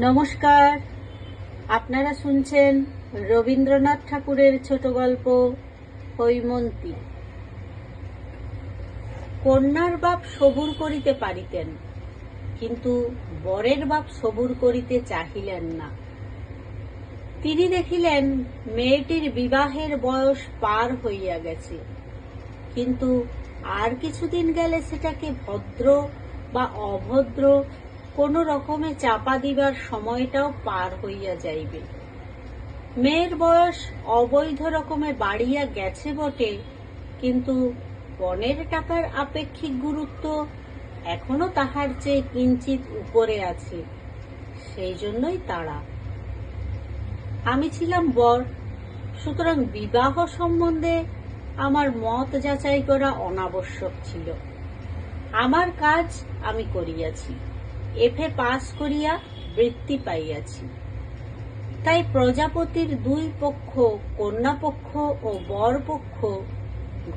নমস্কার, আপনারা শুনছেন রবীন্দ্রনাথ ঠাকুরের ছোট গল্প হৈমন্তী। কন্যার বাপ সবুর করিতে পারিতেন, কিন্তু বরের বাপ সবুর করিতে চাহিলেন না। তিনি দেখিলেন মেয়েটির বিবাহের বয়স পার হইয়া গেছে, কিন্তু আর কিছুদিন গেলে সেটাকে ভদ্র বা অভদ্র কোন রকমে চাপা দিবার সময়টাও পার হইয়া যাইবে। মেয়ের বয়স অবৈধ রকমে বাড়িয়া গেছে বটে, কিন্তু পণের টাকার আপেক্ষিক গুরুত্ব এখনো তাহার চেয়ে কিঞ্চিত উপরে আছে। সেই জন্যই তাড়া। আমি ছিলাম বর, সুতরাং বিবাহ সম্বন্ধে আমার মত যাচাই করা অনাবশ্যক ছিল। আমার কাজ আমি করিয়াছি, এফএ পাস করিয়া বৃত্তি পাইয়াছি। তাই প্রজাপতির দুই পক্ষ, কন্যা পক্ষ ও বর পক্ষ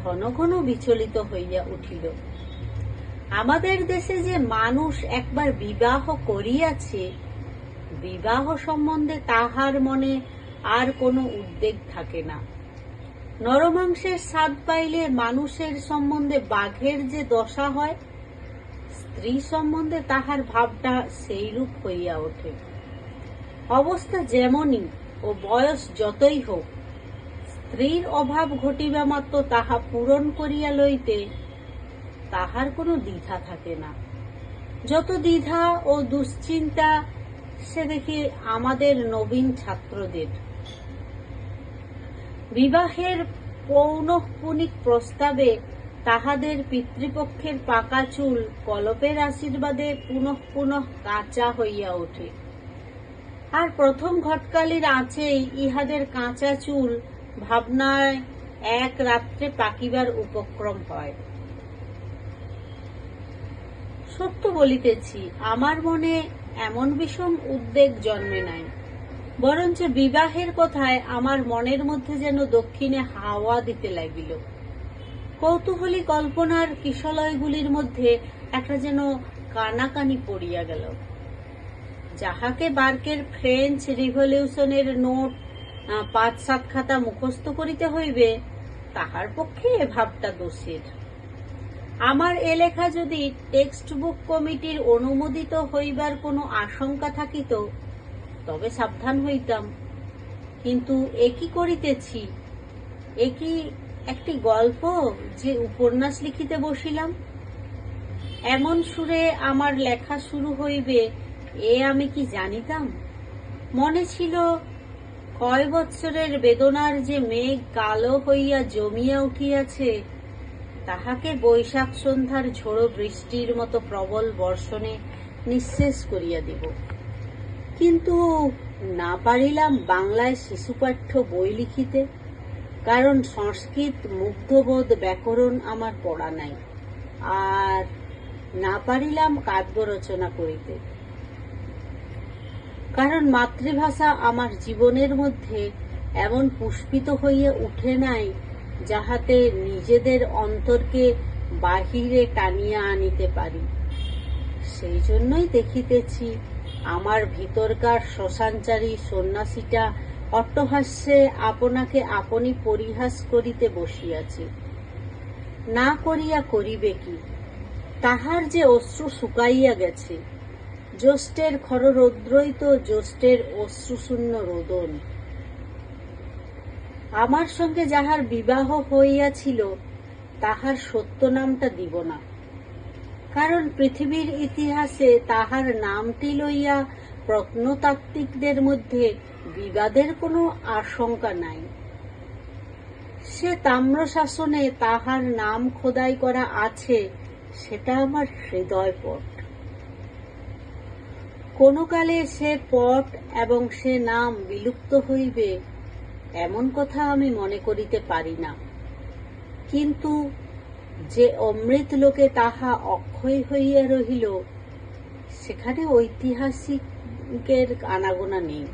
ঘন ঘন বিচলিত হইয়া উঠিল। আমাদের দেশে যে মানুষ একবার বিবাহ করিয়াছে, বিবাহ সম্বন্ধে তাহার মনে আর কোনো উদ্বেগ থাকে না। নরমাংসের স্বাদ পাইলে মানুষের সম্বন্ধে বাঘের যে দশা হয়, স্ত্রী সম্বন্ধে তাহার ভাবটা সেইরূপ হইয়া ওঠে। অবস্থা যেমনই ও বয়স যতই হোক, স্ত্রীর অভাব ঘটিবা মাত্র তাহা পূরণ করিয়া লইতে তাহার কোনো দ্বিধা থাকে না। যত দ্বিধা ও দুশ্চিন্তা সে দেখি আমাদের নবীন ছাত্রদের। বিবাহের পৌনঃপুনিক প্রস্তাবে তাহাদের পিতৃপক্ষের পাকা চুল কলপের আশীর্বাদে পুনঃ পুনঃ কাঁচা হইয়া ওঠে, আর প্রথম ঘটকালির আঁচেই ইহাদের কাঁচা চুল ভাবনায় এক রাত্রে পাকিবার উপক্রম হয়। সত্য বলিতেছি, আমার মনে এমন বিষম উদ্বেগ জন্মে নাই, বরঞ্চ বিবাহের কথায় আমার মনের মধ্যে যেন দক্ষিণে হাওয়া দিতে লাগিল। কৌতূহলী কল্পনার কিশলয়গুলির মধ্যে একটা যেন কানাকানি পড়িয়া গেল। যাহাকে বার্কের ফ্রেঞ্চ রিভলিউশনের নোট ৫-৭ খাতা মুখস্থ করিতে হইবে, তাহার পক্ষে এ ভাবটা দোষের। আমার এ লেখা যদি টেক্সট বুক কমিটির অনুমোদিত হইবার কোনো আশঙ্কা থাকিত, তবে সাবধান হইতাম। কিন্তু একই করিতেছি, একই একটি গল্প যে উপন্যাস লিখিতে বসিলাম। এমন সুরে আমার লেখা শুরু হইবে এ আমি কি জানিতাম? মনে ছিল কয় বৎসরের বেদনার যে মেঘ কালো হইয়া জমিয়া উঠিয়াছে, তাহাকে বৈশাখ সন্ধ্যার ঝোড়ো বৃষ্টির মতো প্রবল বর্ষণে নিঃশেষ করিয়া দিব। কিন্তু না পারিলাম বাংলায় শিশুপাঠ্য বই লিখিতে, কারণ সংস্কৃত মুগ্ধবোধ ব্যাকরণ আমার পড়া নাই। আর না পারিলাম কাব্য রচনা করিতে, কারণ মাতৃভাষা আমার জীবনের মধ্যে এমন পুষ্পিত হইয়া উঠে নাই, যাহাতে নিজেদের অন্তরকে বাহিরে টানিয়া আনিতে পারি। সেই জন্যই দেখিতেছি আমার ভিতরকার শ্মশানচারী সন্ন্যাসীটা অট্টহাস্যে আপনাকে আপনি পরিহাস করিতে বসিয়াছে। না করিয়া করিবে কি? তাহার যে অশ্রু শুকাইয়া গেছে, জ্যৈষ্ঠের খররৌদ্রই তো জ্যৈষ্ঠের অশ্রুশূন্য রোদন। আমার সঙ্গে যাহার বিবাহ হইয়াছিল, তাহার সত্য নামটা দিব না, কারণ পৃথিবীর ইতিহাসে তাহার নামটি লইয়া প্রত্নতাত্ত্বিকদের মধ্যে বিবাদের কোনো আশঙ্কা নাই। সে তাম্রশাসনে তাহার নাম খোদাই করা আছে, সেটা আমার হৃদয়পট। কোনো কালে সে পট এবং সে নাম বিলুপ্ত হইবে, এমন কথা আমি মনে করিতে পারি না। কিন্তু যে অমৃত লোকে তাহা অক্ষয় হইয়া রহিল, সেখানে ঐতিহাসিকের আনাগোনা নেই।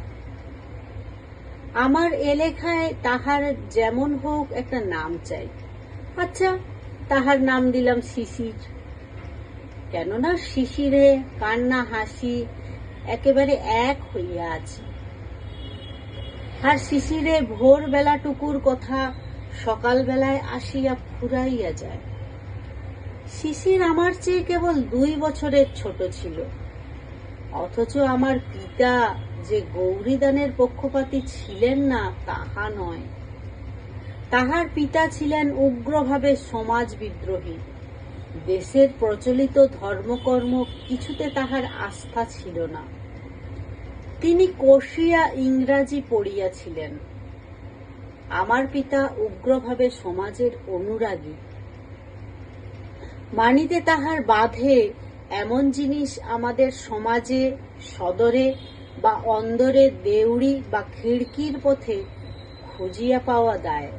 আমার এলেখায় তাহার যেমন হোক একটা নাম চাই। আচ্ছা, তাহার নাম দিলাম শিশির। কেননা শিশিরে কান্না হাসি একেবারে এক হইয়া আছে। আর শিশিরে ভোর বেলাটুকুর কথা সকালবেলায় আসিয়া ফুরাইয়া যায়। শিশির আমার চেয়ে কেবল 2 বছরের ছোট ছিল, অথচ আমার পিতা যে গৌরীদানের পক্ষপাতী ছিলেন না তাহা নয়। তাহার পিতা ছিলেন উগ্রভাবে সমাজ বিদ্রোহী। দেশের প্রচলিত ধর্মকর্ম কিছুতে তাহার আস্থা ছিল না। তিনি কষিয়া ইংরাজি পড়িয়াছিলেন। আমার পিতা উগ্রভাবে সমাজের অনুরাগী। মানিতে তাহার বাধে এমন জিনিস আমাদের সমাজে সদরে বা অন্দরে দেউড়ি বা খিড়কির পথে খুঁজিয়া পাওয়া দায়,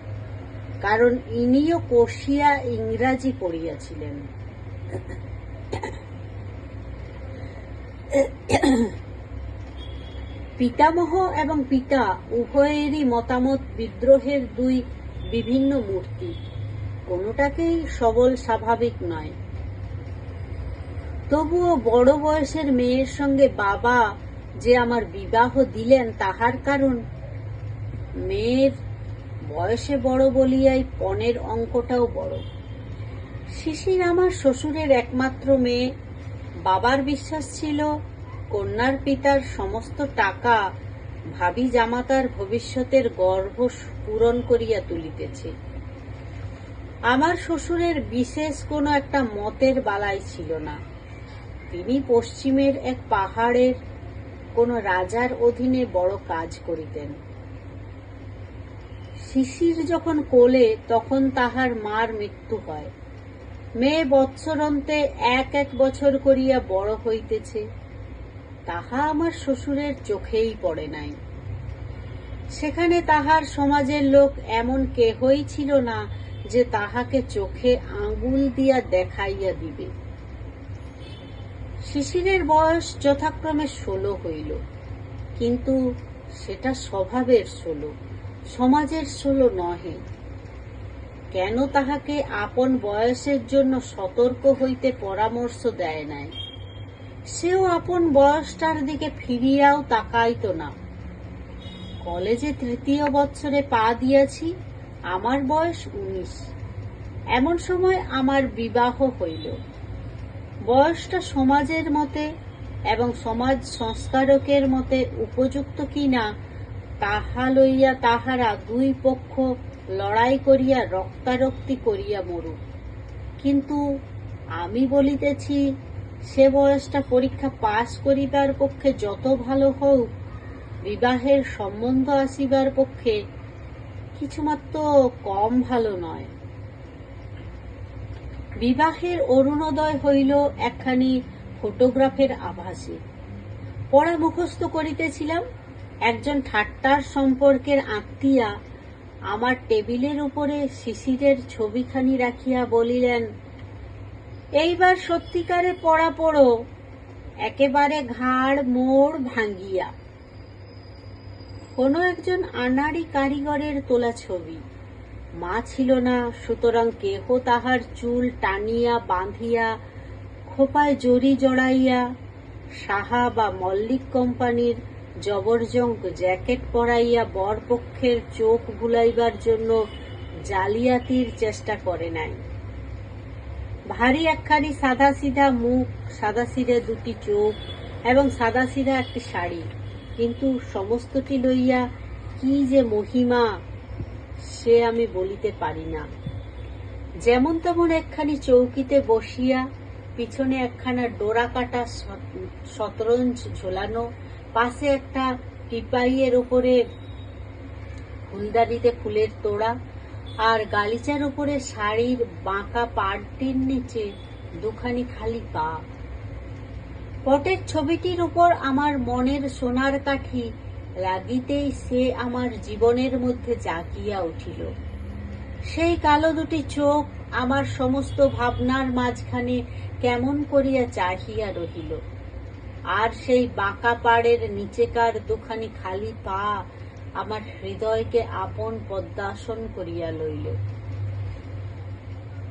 কারণ ইনিও কষিয়া ইংরাজি পড়িয়াছিলেন। পিতামহ এবং পিতা উভয়েরই মতামত বিদ্রোহের 2 বিভিন্ন মূর্তি, কোনোটাকেই সবল স্বাভাবিক নয়। তবুও বড় বয়সের মেয়ের সঙ্গে বাবা যে আমার বিবাহ দিলেন তাহার কারণ মেয়ের বয়সে বড় বলিয়াই পণের অঙ্কটাও বড়। শিশির আমার শ্বশুরের একমাত্র মেয়ে। বাবার বিশ্বাস ছিল কন্যার পিতার সমস্ত টাকা ভাবি জামাতার ভবিষ্যতের গর্ভ পূরণ করিয়া তুলিতেছে। আমার শ্বশুরের বিশেষ কোনো একটা মতের বালাই ছিল না। তিনি পশ্চিমের এক পাহাড়ের কোনো রাজার অধীনে বড় কাজ করিতেন। শিশির যখন কোলে তখন তাহার মার মৃত্যু হয়। মেয়ে বৎসরন্তে 1 বছর করিয়া বড় হইতেছে, তাহা আমার শ্বশুরের চোখেই পড়ে নাই। সেখানে তাহার সমাজের লোক এমন কেহই ছিল না যে তাহাকে চোখে আঙ্গুল দিয়া দেখাইয়া দিবে। শিশিরের বয়স যথাক্রমে 16 হইল, কিন্তু সেটা স্বভাবের 16, সমাজের 16 নহে। কেন তাহাকে আপন বয়সের জন্য সতর্ক হইতে পরামর্শ দেয় নাই? সেও আপন বয়সটার দিকে ফিরিয়াও তাকাইত না। কলেজে 3য় বৎসরে পা দিয়াছি, আমার বয়স 19। এমন সময় আমার বিবাহ হইল। বয়সটা সমাজের মতে এবং সমাজ সংস্কারকের মতে উপযুক্ত কিনা তাহা লইয়া তাহারা 2 পক্ষ লড়াই করিয়া রক্তারক্তি করিয়া মরুক, কিন্তু আমি বলিতেছি সে বয়সটা পরীক্ষা পাস করিবার পক্ষে যত ভালো হোক, বিবাহের সম্বন্ধ আসিবার পক্ষে কিছুমাত্র কম ভালো নয়। বিবাহের অরুণোদয় হইল একখানি ফটোগ্রাফের আভাসে। পড়া মুখস্থ করিতেছিলাম। একজন ঠাট্টার সম্পর্কের আত্মীয়া আমার টেবিলের উপরে শিশিরের ছবিখানি রাখিয়া বলিলেন, এইবার সত্যিকারে পড়া পড়ো, একেবারে ঘাড় মোড় ভাঙ্গিয়া। কোনো একজন আনাড়ি কারিগরের তোলা ছবি। মা ছিল না, সুতরাং কেহ তাহার চুল টানিয়া বাঁধিয়া খোপায় জড়ি জড়াইয়া সাহা বা মল্লিক কোম্পানির জবরজং জ্যাকেট পরাইয়া বরপক্ষের চোখ ভুলাইবার জন্য জালিয়াতির চেষ্টা করে নাই। ভারী একখানি সাদাসিধা মুখ, সাদাসিধে 2টি চোখ এবং সাদাসিধা একটি শাড়ি, কিন্তু সমস্তটি লইয়া কি যে মহিমা সে আমি বলিতে পারি না। যেমন তেমন একখানি চৌকিতে বসিয়া, পিছনে একখানা ডোরা কাটা শতরঞ্জ ঝোলানো, পাশে একটা টিপাইয়ের উপরে ফুলদানিতে ফুলের তোড়া, আর গালিচার উপরে শাড়ির বাঁকা পাড়টির নিচে 2খানি খালি পা। পটের ছবিটির উপর আমার মনের সোনার কাঠি লাগিতেই সে আমার জীবনের মধ্যে জাগিয়া উঠিল। সেই কালো 2টি চোখ আমার সমস্ত ভাবনার মাঝখানে কেমন করিয়া চাহিয়া রহিল, আর সেই বাঁকা পাড়ের নিচেকার 2খানি খালি পা আমার হৃদয়কে আপন পদ্মাসন করিয়া লইল।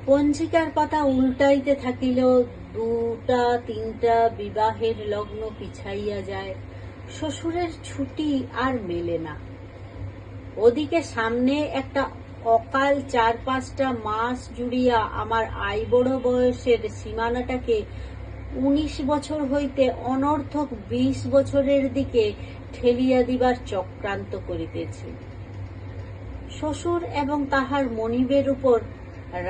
পঞ্জিকার পাতা উল্টাইতে থাকিল, দুটা তিনটা বিবাহের লগ্ন পিছাইয়া যায়, শ্বশুরের ছুটি আর মেলে না। ওদিকে সামনে একটা অকাল 4-5টা মাস জুড়িয়া আমার আইবড় বয়সের সীমানাটাকে 19 বছর হইতে অনর্থক 20 বছরের দিকে ঠেলিয়া দিবার চক্রান্ত করিতেছে। শ্বশুর এবং তাহার মনিবের উপর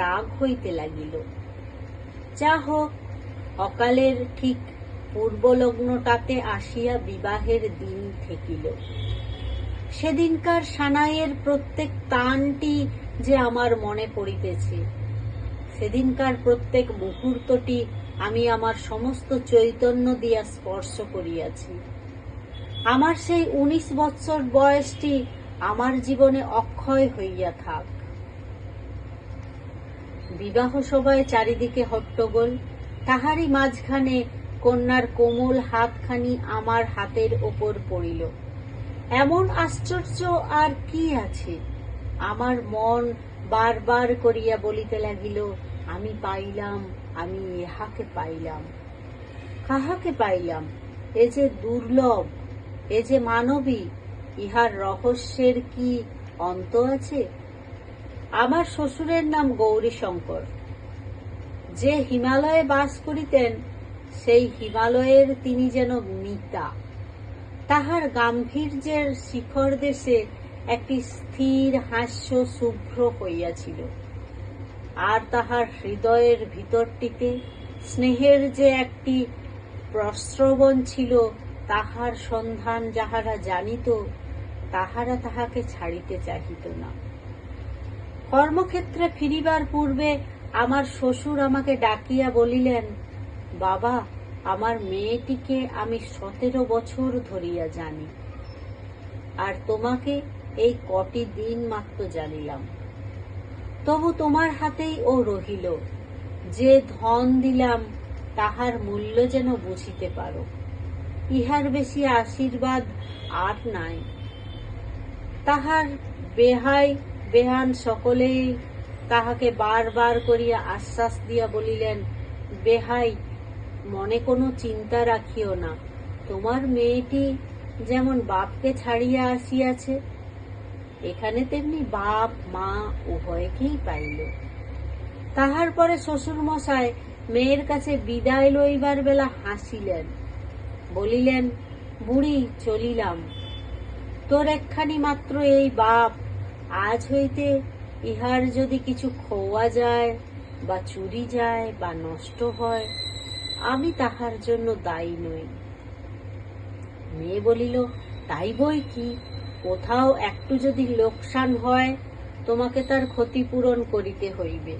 রাগ হইতে লাগিল। যা হোক, অকালের ঠিক পূর্বলগ্নটাতে আসিয়া বিবাহের দিন ঠেকিল। সেদিনকার সানাইয়ের প্রত্যেক তানটি যে আমার মনে পড়িতেছে, সেদিনকার প্রত্যেক মুহূর্তটি আমি আমার সমস্ত চৈতন্য দিয়া স্পর্শ করিয়াছি। আমার সেই 19 বৎসর বয়সটি আমার জীবনে অক্ষয় হইয়া থাক। বিবাহ সভায় চারিদিকে হট্টগোল, তাহারই মাঝখানে কন্যার কোমল হাতখানি আমার হাতের ওপর পড়িল। এমন আশ্চর্য আর কি আছে? আমার মন বারবার করিয়া বলিতে লাগিল, আমি পাইলাম, আমি ইহাকে পাইলাম। কাহাকে পাইলাম? এ যে দুর্লভ, এ যে মানবী, ইহার রহস্যের কি অন্ত আছে? আমার শ্বশুরের নাম গৌরীশঙ্কর। যে হিমালয়ে বাস করিতেন, সেই হিমালয়ের তিনি যেন মিতা। তাহার গাম্ভীর্যের শিখর দেশে একটি স্থির হাস্য শুভ্র হইয়াছিল, আর তাহার হৃদয়ের ভিতরটিতে স্নেহের যে একটি প্রস্রবণ ছিল, তাহার সন্ধান যাহারা জানিত, তাহারা তাহাকে ছাড়িতে চাহিত না। কর্মক্ষেত্রে ফিরিবার পূর্বে আমার শ্বশুর আমাকে ডাকিয়া বলিলেন, বাবা, আমার মেয়েটিকে আমি 17 বছর ধরিয়া জানি, আর তোমাকে এই কটি দিন মাত্র জানিলাম। তবু তোমার হাতেই ও রহিল। যে ধন দিলাম, তাহার মূল্য যেন বুঝিতে পারো। ইহার বেশি আশীর্বাদ আর নাই। তাহার বেহাই বেহান সকলেই তাহাকে বারবার করিয়া আশ্বাস দিয়া বলিলেন, বেহাই, মনে কোনো চিন্তা রাখিও না। তোমার মেয়েটি যেমন বাপকে ছাড়িয়া আসিয়াছে, এখানে তেমনি বাপ মা উভয়কেই পাইল। তাহার পরে শ্বশুর মশাই মেয়ের কাছে বিদায় লইবার বেলা হাসিলেন, বলিলেন, বুড়ি, চলিলাম। তোর একখানি মাত্র এই বাপ, আজ হইতে ইহার যদি কিছু খোয়া যায় বা চুরি যায় বা নষ্ট হয়, আমি তাহার জন্য দায়ী নই। মেয়ে বলিল, তাই বই কি, কোথাও একটু যদি লোকসান হয়, তোমাকে তার ক্ষতিপূরণ করিতে হইবে।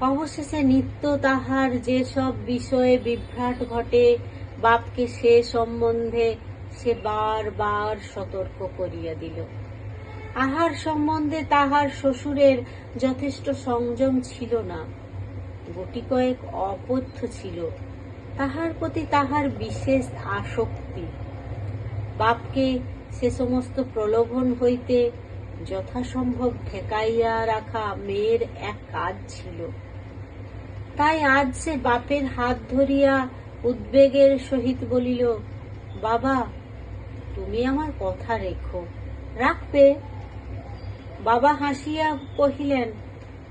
অবশেষে নিত্য তাহার যে সব বিষয়ে বিভ্রাট ঘটে, বাপকে সে সম্বন্ধে সে বারবার সতর্ক করিয়া দিল। আহার সম্বন্ধে তাহার শ্বশুরের যথেষ্ট সংযম ছিল না, গুটি কয়েক অপথ্য ছিল। তাহার প্রতি তাহার বিশেষ আসক্তি। বাপকে সে সমস্ত প্রলোভন হইতে যথাসম্ভব ঠেকাইয়া রাখা মেয়ের এক কাজ ছিল। তাই আজ সে বাপের হাত ধরিয়া উদ্বেগের সহিত বলিল, বাবা, তুমি আমার কথা রেখো। রাখবে? বাবা হাসিয়া কহিলেন,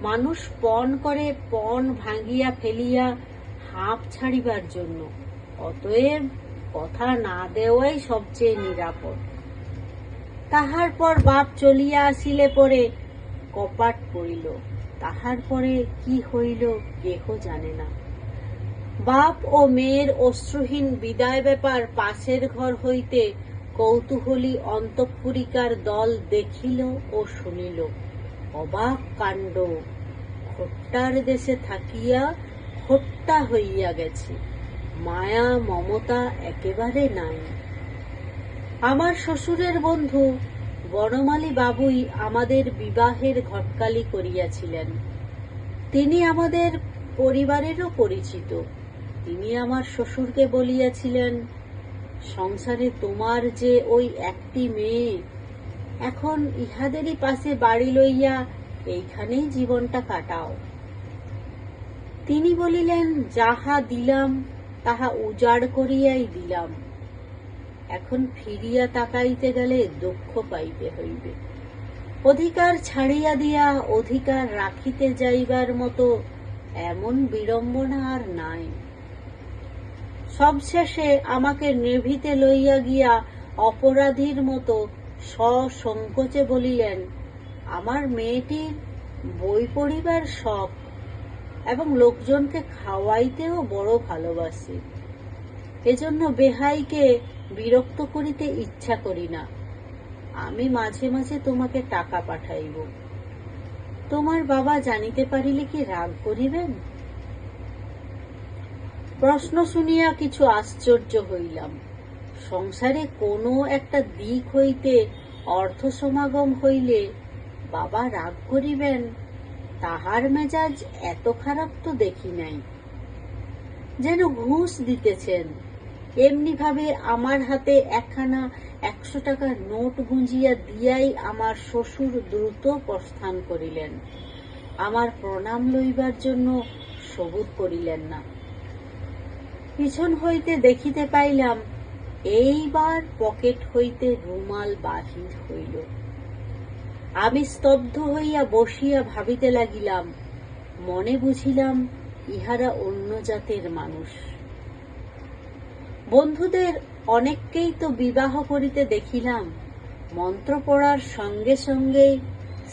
মানুষ পণ করে পণ ভাঙিয়া ফেলিয়া হাঁপ ছাড়িবার জন্য, অতএব কথা না দেওয়াই সবচেয়ে নিরাপদ। তাহার পর বাপ চলিয়া আসিলে পরে কপাট পড়িল। তাহার পরে কি হইল কেহ জানে না। বাপ ও মেয়ের অশ্রুহীন বিদায় ব্যাপার পাশের ঘর হইতে কৌতূহলী অন্তঃপুরিকার দল দেখিল ও শুনিল। অবাক কাণ্ড! খোট্টার দেশে থাকিয়া খোট্টা হইয়া গেছে, মায়া মমতা একেবারে নাই। আমার শ্বশুরের বন্ধু বনমালী বাবুই আমাদের বিবাহের ঘটকালি করিয়াছিলেন। তিনি আমাদের পরিবারেরও পরিচিত। তিনি আমার শ্বশুরকে বলিয়াছিলেন, সংসারে তোমার যে ওই একটি মেয়ে, এখন ইহাদেরই পাশে বাড়ি লইয়া এইখানেই জীবনটা কাটাও। তিনি বলিলেন, যাহা দিলাম তাহা উজাড় করিয়াই দিলাম, এখন ফিরিয়া তাকাইতে গেলে দুঃখ পাইতে হইবে। অধিকার ছাড়িয়া দিয়া অধিকার রাখিতে যাইবার মতো এমন বিড়ম্বনা আর নাই। সবশেষে আমাকে নিভৃতে লইয়া গিয়া অপরাধীর মতো সসংকোচে বলিলেন, আমার মেয়েটির বই পড়িবার শখ এবং লোকজনকে খাওয়াইতেও বড় ভালোবাসি, এজন্য বেহাইকে বিরক্ত করিতে ইচ্ছা করি না। আমি মাঝে মাঝে তোমাকে টাকা পাঠাইব। তোমার বাবা জানিতে পারিলে কি রাগ করিবেন? প্রশ্ন শুনিয়া কিছু আশ্চর্য হইলাম। সংসারে কোনো একটা দিক হইতে অর্থ সমাগম হইলে বাবা রাগ করিবেন, তাহার মেজাজ এত খারাপ তো দেখি নাই। যেন ঘুষ দিতেছেন। এমনি ভাবে আমার হাতে একখানা 100 টাকার নোট গুঁজিয়া দিয়াই আমার শ্বশুর দ্রুত প্রস্থান করিলেন। আমার প্রণাম লইবার জন্য সবুর করিলেন না। পিছন হইতে দেখিতে পাইলাম এইবার পকেট হইতে রুমাল বাহির হইল। আমি স্তব্ধ হইয়া বসিয়া ভাবিতে লাগিলাম। মনে বুঝিলাম ইহারা অন্য জাতের মানুষ। বন্ধুদের অনেককেই তো বিবাহ করিতে দেখিলাম, মন্ত্র পড়ার সঙ্গে সঙ্গেই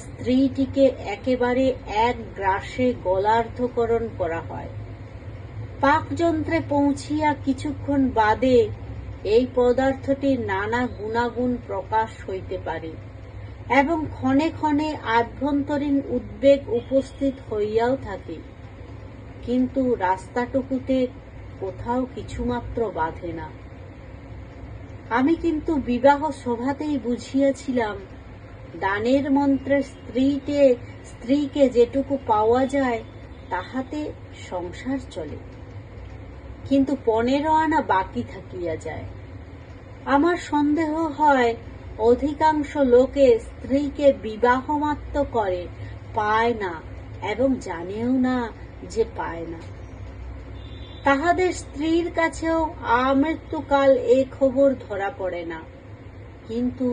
স্ত্রীটিকে একেবারে এক গ্রাসে গলার্ধকরণ করা হয়। পাকযন্ত্রে পৌঁছিয়া কিছুক্ষণ বাদে এই পদার্থটির নানা গুণাগুণ প্রকাশ হইতে পারে এবং ক্ষণে ক্ষণে আভ্যন্তরীণ উদ্বেগ উপস্থিত হইয়াও থাকে, কিন্তু রাস্তাটুকুতে কোথাও কিছুমাত্র বাধে না। আমি কিন্তু বিবাহ সভাতেই বুঝিয়াছিলাম, দানের মন্ত্রে স্ত্রীকে যেটুকু পাওয়া যায় তাহাতে সংসার চলে, কিন্তু 15 আনা বাকি থাকিয়া যায়। আমার সন্দেহ হয় অধিকাংশ লোকে স্ত্রীকে বিবাহ মাত্র করে, পায় না এবং জানেও না যে পায় না। তাহাদের স্ত্রীর কাছেও আমৃত্যুকাল এ খবর ধরা পড়ে না। কিন্তু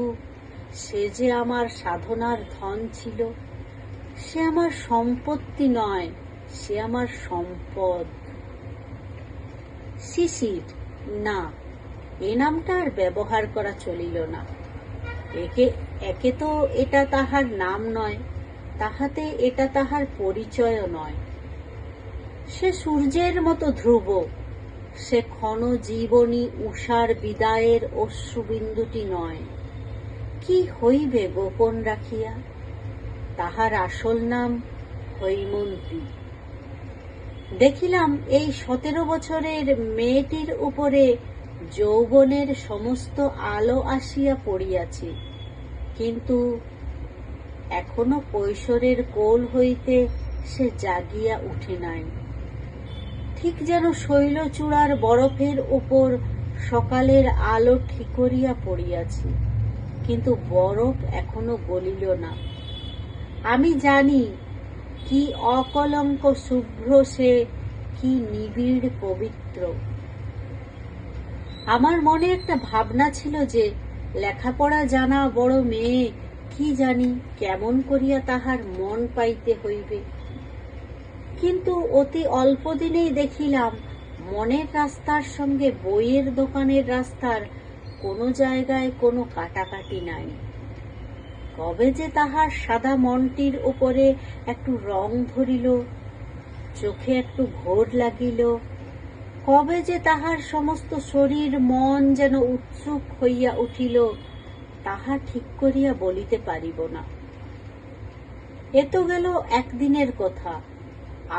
সে যে আমার সাধনার ধন ছিল, সে আমার সম্পত্তি নয়, সে আমার সম্পদ। শিশির, না, এ নামটা আর ব্যবহার করা চলিল না। একে তো এটা তাহার নাম নয়, তাহাতে এটা তাহার পরিচয়ও নয়। সে সূর্যের মতো ধ্রুব, সে ক্ষণ জীবনী উষার বিদায়ের অশ্রুবিন্দুটি নয়। কি হইবে গোপন রাখিয়া? তাহার আসল নাম হৈমন্তী। দেখিলাম এই 17 বছরের মেয়েটির উপরে যৌবনের সমস্ত আলো আসিয়া পড়িয়াছে, কিন্তু এখনো কৈশোরের কোল হইতে সে জাগিয়া উঠে নাই। ঠিক যেন শৈলচূড়ার বরফের উপর সকালের আলো ঠিকরিয়া পড়িয়াছে, কিন্তু বরফ এখনো গলিল না। আমি জানি কি অকলঙ্ক শুভ্র সে, কি নিবিড় পবিত্র। আমার মনে একটা ভাবনা ছিল যে লেখাপড়া জানা বড় মেয়ে কি জানি কেমন করিয়া তাহার মন পাইতে হইবে, কিন্তু অতি অল্প দিনেই দেখিলাম মনের রাস্তার সঙ্গে বইয়ের দোকানের রাস্তার কোনো জায়গায় কোনো কাটাকাটি নাই। কবে যে তাহার সাদা মনটির উপরে একটু রং ধরিল, চোখে একটু ঘোর লাগিল, কবে যে তাহার সমস্ত শরীর মন যেন উৎসুক হইয়া উঠিল, তাহা ঠিক করিয়া বলিতে পারিব না। এ তো গেল একদিনের কথা,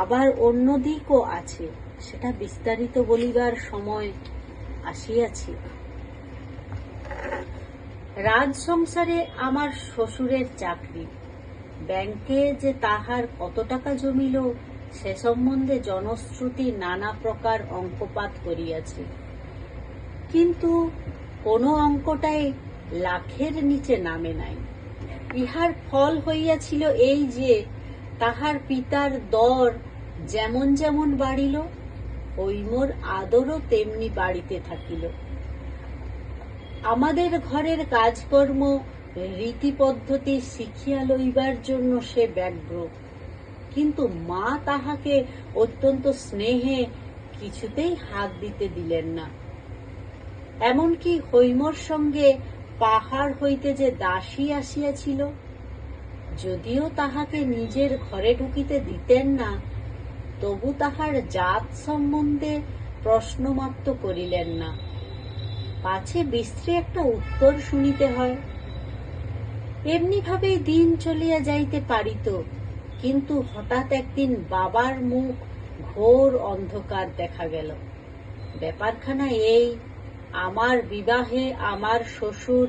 আবার অন্য দিকও আছে, সেটা বিস্তারিত বলিবার সময় আসিয়াছে। রাজ সংসারে আমার শ্বশুরের চাকরি, ব্যাংকে যে তাহার কত টাকা জমিল সে সম্বন্ধে জনশ্রুতি নানা প্রকার অঙ্কপাত করিয়াছে, কিন্তু কোনো অঙ্কটাই লাখের নিচে নামে নাই। ইহার ফল হইয়াছিল এই যে তাহার পিতার দর যেমন যেমন বাড়িল, হৈমর আদরও তেমনি বাড়িতে থাকিল। আমাদের ঘরের কাজকর্ম রীতি পদ্ধতি শিখিয়া লইবার জন্য সে ব্যগ্র, কিন্তু মা তাহাকে অত্যন্ত স্নেহে কিছুতেই হাত দিতে দিলেন না। এমনকি হৈমর সঙ্গে পাহাড় হইতে যে দাসী আসিয়াছিল, যদিও তাহাকে নিজের ঘরে ঢুকিতে দিতেন না, তবু তাহার জাত সম্বন্ধে প্রশ্নমাত্র করিলেন না, পাছে বিশ্রী একটা উত্তর শুনিতে হয়। এমনি ভাবেই দিন চলিয়া যাইতে পারিত, কিন্তু হঠাৎ একদিন বাবার মুখ ঘোর অন্ধকার দেখা গেল। ব্যাপারখানা এই, আমার বিবাহে আমার শ্বশুর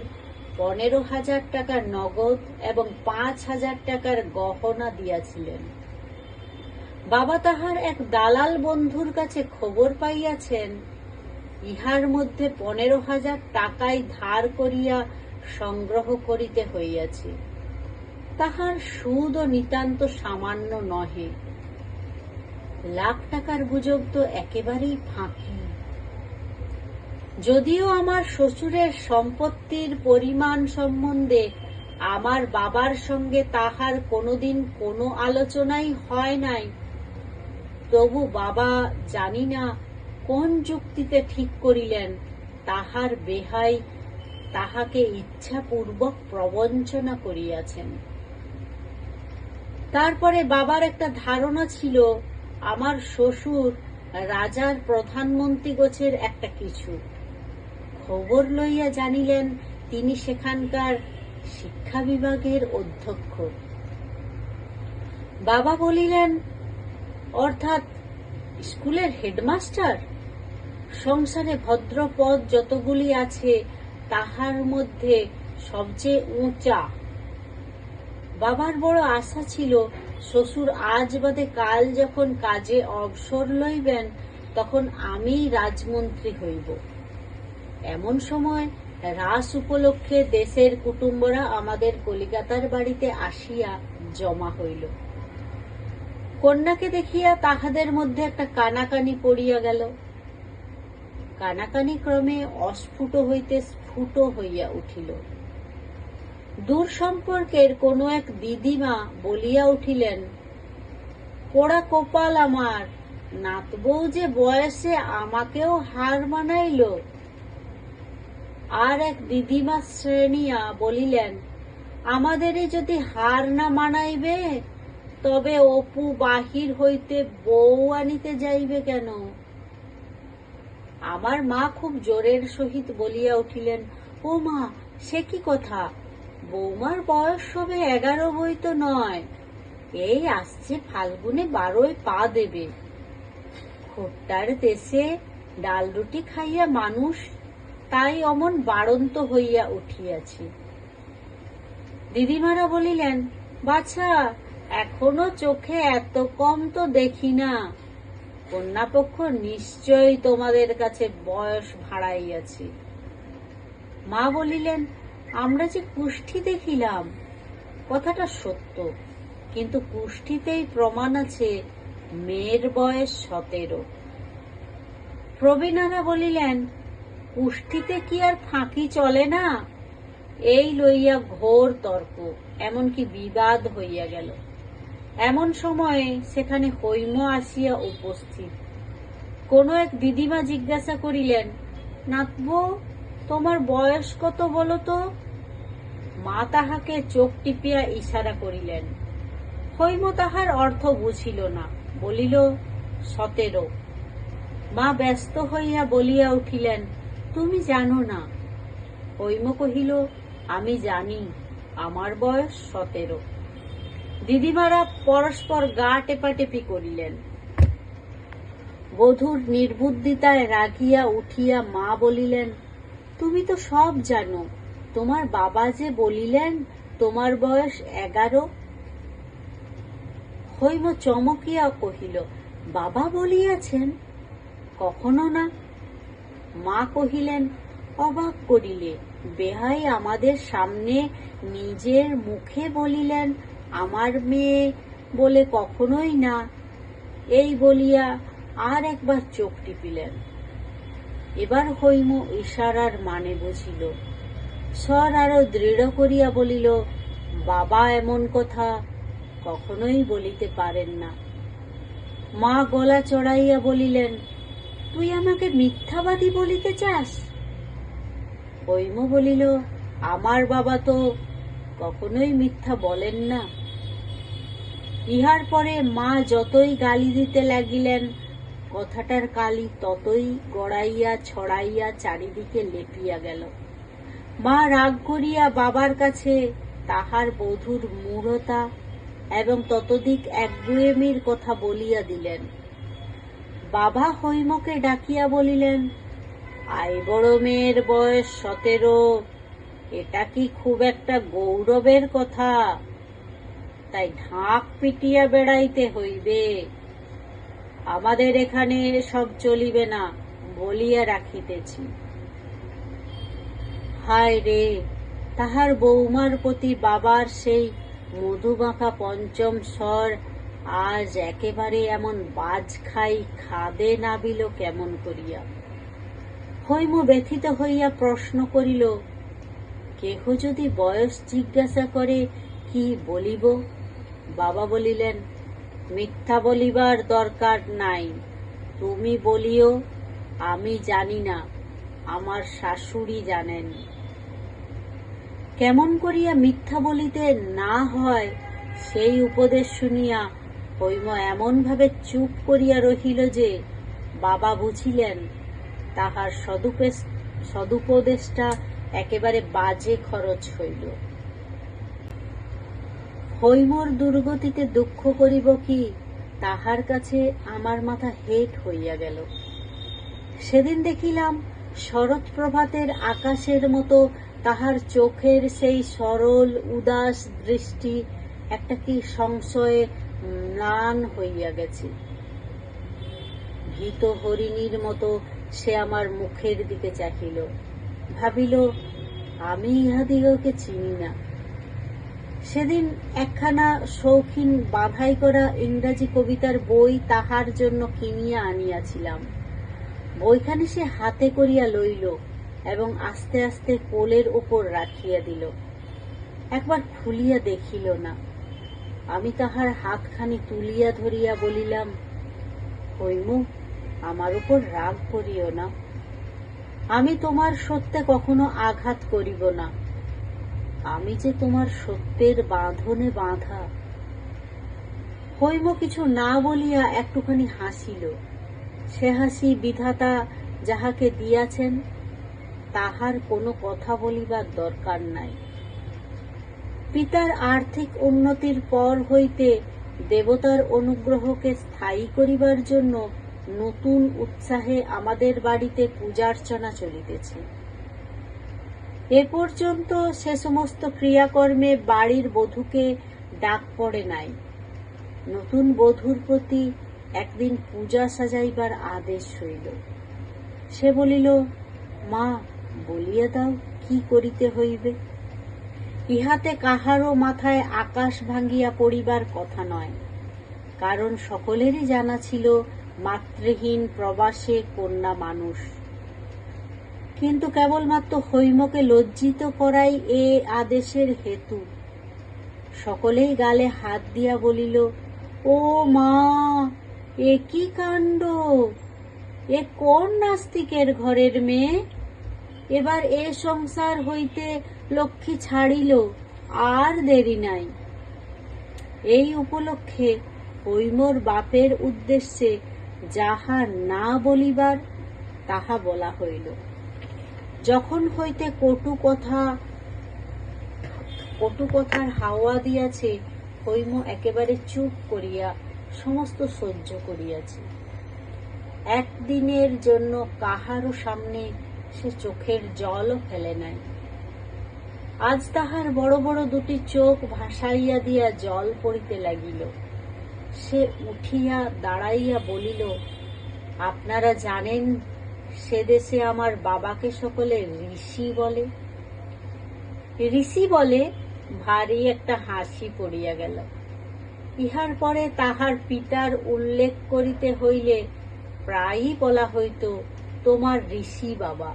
15,000 টাকা নগদ এবং 5,000 টাকার গহনা দিয়াছিলেন। বাবা তাহার এক দালাল বন্ধুর কাছে খবর পাইয়াছেন, ইহার মধ্যে 15,000 টাকাই ধার করিয়া সংগ্রহ করিতে হইয়াছে। তাহার সুদও নিতান্ত সামান্য নহে। লাখ টাকার গুজব তো একেবারেই ফাঁকি। যদিও আমার শ্বশুরের সম্পত্তির পরিমাণ সম্বন্ধে আমার বাবার সঙ্গে তাহার কোনোদিন কোনো আলোচনাই হয় নাই, তবু বাবা জানি না কোন যুক্তিতে ঠিক করিলেন তাহার বেহাই তাহাকে ইচ্ছাপূর্বক প্রবঞ্চনা করিয়াছেন। তারপরে বাবার একটা ধারণা ছিল আমার শ্বশুর রাজার প্রধানমন্ত্রী গোছের একটা কিছু। খবর লইয়া জানিলেন তিনি সেখানকার শিক্ষা বিভাগের অধ্যক্ষ। বাবা বলিলেন, অর্থাৎ স্কুলের হেডমাস্টার? সংসারে ভদ্রপদ যতগুলি আছে তাহার মধ্যে সবচেয়ে উঁচা। বাবার বড় আশা ছিল শ্বশুর আজ বাদে কাল যখন কাজে অবসর লইবেন তখন আমিই রাজমন্ত্রী হইব। এমন সময় রাস উপলক্ষে দেশের কুটুম্বরা আমাদের কলিকাতার বাড়িতে আসিয়া জমা হইল। কন্যাকে দেখিয়া তাহাদের মধ্যে একটা কানাকানি পড়িয়া গেল। কানাকানি ক্রমে অস্ফুট হইতে স্ফুট হইয়া উঠিল। দূর সম্পর্কের কোনো এক দিদিমা বলিয়া উঠিলেন, পোড়া কপাল আমার, নাতবউ যে বয়সে আমাকেও হার মানাইল। আর এক দিদিমা শ্রেণিয়া বলিলেন, আমাদেরই যদি হার না মানাইবে তবে অপু বাহির হইতে বউ আনিতে যাইবে কেন? আমার মা খুব জোরের সহিত বলিয়া উঠিলেন, ও মা, সে কি কথা? বৌমার বয়স সবে 11 বই তো নয়, এই আসছে ফাল্গুনে 12 পা দেবে। খোট্টার দেশে ডাল রুটি খাইয়া মানুষ, তাই অমন বাড়ন্ত হইয়া উঠিয়াছি। দিদিমারা বলিলেন, বাছা, এখনো চোখে এত কম তো দেখি না। কন্যাপক্ষ নিশ্চয়ই তোমাদের কাছে বয়স ভাড়াইয়াছি। মা বলিলেন, আমরা যে কুষ্ঠি দেখিলাম, কথাটা সত্য, কিন্তু কুষ্ঠিতেই প্রমাণ আছে মেয়ের বয়স 17। প্রবীণারা বলিলেন, কুষ্ঠিতে কি আর ফাঁকি চলে না? এই লইয়া ঘোর তর্ক, এমনকি বিবাদ হইয়া গেল। এমন সময়ে সেখানে হৈম আসিয়া উপস্থিত। কোন এক দিদিমা জিজ্ঞাসা করিলেন, নাতবউ, তোমার বয়স কত বলো তো? মা তাহাকে চোখ টিপিয়া ইশারা করিলেন। হৈম তাহার অর্থ বুঝিল না, বলিল, 17। মা ব্যস্ত হইয়া বলিয়া উঠিলেন, তুমি জানো না? হৈম কহিল, আমি জানি, আমার বয়স 17। দিদিমারা পরস্পর গা টেপাটেপি করিলেন। বধূর নির্বুদ্ধিতায় রাগিয়া উঠিয়া মা বলিলেন, তুমি তো সব জানো, তোমার বাবা যে বলিলেন তোমার বয়স 11। হৈম চমকিয়া কহিল, বাবা বলিয়াছেন? কখনো না। মা কহিলেন, অবাক করিলে, বেহাই আমাদের সামনে নিজের মুখে বলিলেন আমার মেয়ে বলে কখনোই না। এই বলিয়া আর একবার চোখ টিপিলেন। এবার হৈম ইশারার মানে বুঝিল। স্বর আরো দৃঢ় করিয়া বলিল, বাবা এমন কথা কখনোই বলিতে পারেন না। মা গলা চড়াইয়া বলিলেন, তুই আমাকে মিথ্যাবাদী বলিতে চাস? হৈম বলিল, আমার বাবা তো কখনোই মিথ্যা বলেন না। ইহার পরে মা যতই গালি দিতে লাগিলেন, কথাটার কালি ততই গড়াইয়া ছড়াইয়া চারিদিকে লেপিয়া গেল। মা রাগ করিয়া বাবার কাছে তাহার বধূর মূঢ়তা এবং ততোধিক একগুঁয়েমির কথা বলিয়া দিলেন। বাবা হৈমকে ডাকিয়া বলিলেন, আই বড় মেয়ের বয়স 17, এটা কি খুব একটা গৌরবের কথা? তাই ঢাক পিটিয়া বেড়াইতে হইবে। আমাদের এখানে সব চলিবে না বলিয়া রাখিতেছি। হায় রে, তাহার বৌমার প্রতি বাবার সেই মধুমাখা পঞ্চম স্বর আজ একেবারে এমন বাজ খাই খাদে নাবিল কেমন করিয়া। হৈম ব্যথিত হইয়া প্রশ্ন করিল, কেহ যদি বয়স জিজ্ঞাসা করে কি বলিব? বাবা বলিলেন, মিথ্যা বলিবার দরকার নাই, তুমি বলিও, আমি জানি না, আমার শাশুড়ি জানেন। কেমন করিয়া মিথ্যা বলিতে না হয় সেই উপদেশ শুনিয়া হৈম এমন ভাবে চুপ করিয়া রহিল যে বাবা বুঝিলেন তাহার সদুপদেশটা একেবারে বাজে খরচ হইল। হৈমর দুর্গতিতে দুঃখ করিব কি, তাহার কাছে আমার মাথা হেট হইয়া গেল। সেদিন দেখিলাম শরৎ প্রভাতের আকাশের মতো তাহার চোখের সেই সরল উদাস দৃষ্টি একটা কি সংশয়ে ম্লান হইয়া গেছে। ভীত হরিণীর মতো সে আমার মুখের দিকে চাহিল, ভাবিল আমি ইহাদিগকে চিনি না। সেদিন একখানা শৌখিন বাঁধাই করা ইংরাজি কবিতার বই তাহার জন্য কিনিয়া আনিয়াছিলাম। বইখানি সে হাতে করিয়া লইল এবং আস্তে আস্তে কোলের উপর রাখিয়া দিল। একবার খুলিয়া দেখিল না। আমি তাহার হাতখানি তুলিয়া ধরিয়া বলিলাম, হৈম, আমার উপর রাগ করিও না। আমি তোমার সত্যে কখনো আঘাত করিব না। আমি যে তোমার সত্যের বাঁধনে বাঁধা। হৈম কিছু না বলিয়া একটুখানি হাসিল। সে হাসি বিধাতা যাহাকে দিয়াছেন তাহার কোনো কথা বলিবার দরকার নাই। পিতার আর্থিক উন্নতির পর হইতে দেবতার অনুগ্রহকে স্থায়ী করিবার জন্য নতুন উৎসাহে আমাদের বাড়িতে পূজার্চনা চলিতেছে। এ পর্যন্ত সে সমস্ত ক্রিয়াকর্মে বাড়ির বধূকে ডাক পড়ে নাই। নতুন বধূর প্রতি একদিন পূজা সাজাইবার আদেশ হইল। সে বলিল, মা, বলিয়া দাও কি করিতে হইবে। ইহাতে কাহারও মাথায় আকাশ ভাঙ্গিয়া পড়িবার কথা নয়, কারণ সকলেরই জানা ছিল মাতৃহীন প্রবাসে কন্যা মানুষ। কিন্তু কেবলমাত্র হৈমকে লজ্জিত করাই এ আদেশের হেতু। সকলেই গালে হাত দিয়া বলিল, ও মা, এ কি কাণ্ড! এ কোন নাস্তিকের ঘরের মেয়ে? এবার এ সংসার হইতে লক্ষ্মী ছাড়িল, আর দেরি নাই। এই উপলক্ষে হৈমর বাপের উদ্দেশ্যে যাহা না বলিবার তাহা বলা হইল। যখন হইতে কটু কথার হাওয়া দিয়াছে, হৈম একেবারে চুপ করিয়া সমস্ত সহ্য করিয়াছে। একদিনের জন্য কাহারও সামনে সে চোখের জলও ফেলে নাই। আজ তাহার বড় বড় দুটি চোখ ভাসাইয়া দিয়া জল পড়িতে লাগিল। সে উঠিয়া দাঁড়াইয়া বলিল, আপনারা জানেন সে দেশে আমার বাবাকে সকলে ঋষি বলে। ঋষি বলে ভারী একটা হাসি পড়িয়া গেল। ইহার পরে তাহার পিতার উল্লেখ করিতে হইলে প্রায়ই বলা হইত তোমার ঋষি বাবা।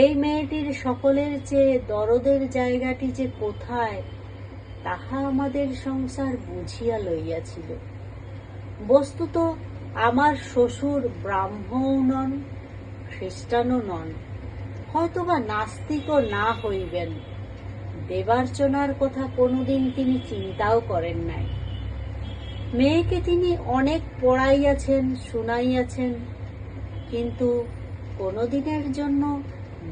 এই মেয়েটির সকলের চেয়ে দরদের জায়গাটি যে কোথায় তাহা আমাদের সংসার বুঝিয়া লইয়াছিল। বস্তুত আমার শ্বশুর ব্রাহ্মণও নন, খ্রিস্টানও নন, হয়তোবা নাস্তিকও না হইবেন। দেবার্চনার কথা কোনোদিন তিনি চিন্তাও করেন নাই। মেয়েকে তিনি অনেক পড়াইয়াছেন, শুনাইয়াছেন, কিন্তু কোনোদিনের জন্য